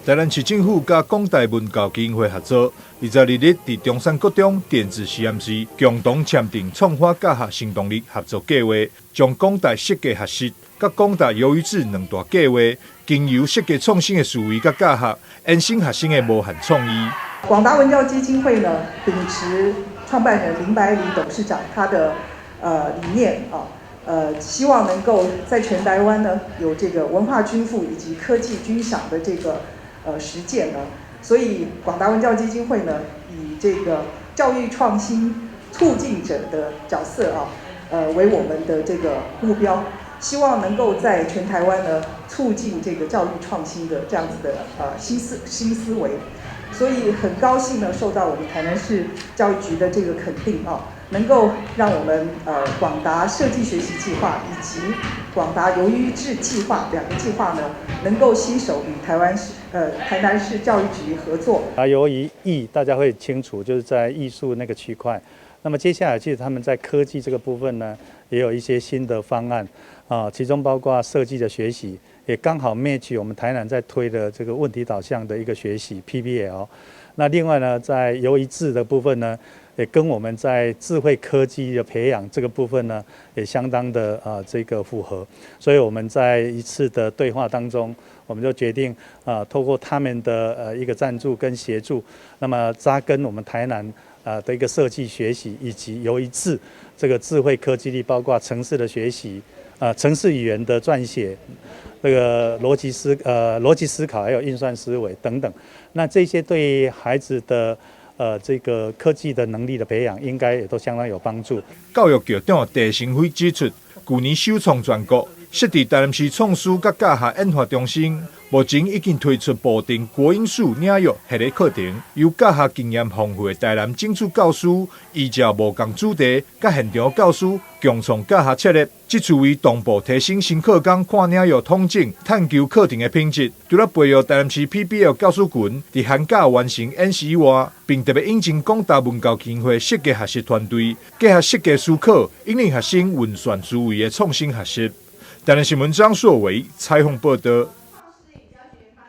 台南市政府甲广大文教基金会合作，22日伫中山国中电子实验室共同签订创化教学行动力合作计划，将广大设计学习甲广大鱿鱼子两大计划，经由设计创新的思维甲教学，延伸学生的无限创意。广达文教基金会呢，秉持创办人林百里董事长他的理念希望能够在全台湾呢有这个文化均富以及科技均享的这个实践呢，所以广达文教基金会呢以这个教育创新促进者的角色为我们的这个目标，希望能够在全台湾呢促进这个教育创新的这样子的新思维，所以很高兴呢受到我们台南市教育局的这个肯定能够让我们广达设计学习计划以及广达鱿鱼志计划两个计划呢，能够携手与台南市教育局合作。由于大家会清楚，就是在艺术那个区块。那么接下来，其实他们在科技这个部分呢，也有一些新的方案其中包括设计的学习，也刚好 match 我们台南在推的这个问题导向的一个学习 PBL。那另外呢，在鱿鱼志的部分呢，也跟我们在智慧科技的培养这个部分呢，也相当的这个符合。所以我们在一次的对话当中，我们就决定透过他们的一个赞助跟协助，那么扎根我们台南的一个设计学习，以及鱿鱼志这个智慧科技力，包括城市的学习，城市语言的撰写，这个逻辑思考，还有运算思维等等。那这些对孩子的这个科技的能力的培养，应该也都相当有帮助。教育局长戴成辉指出，去年首创全国，设置台南市创书甲教学研发中心，目前已经推出部定国英数领域系列课程，由教学经验丰富的台南种子教师，依照无同主题，甲现场教师共创教学策略，即次为同步提升新课纲看领域统整，探究课程的品质。除了配合台南市 PBL 教师群，伫寒假完成演习外，并特别引进广大文教基金会设计学习团队，结合设计思考，引领学生运算思维的创新学习。台南新闻张硕维采访报道。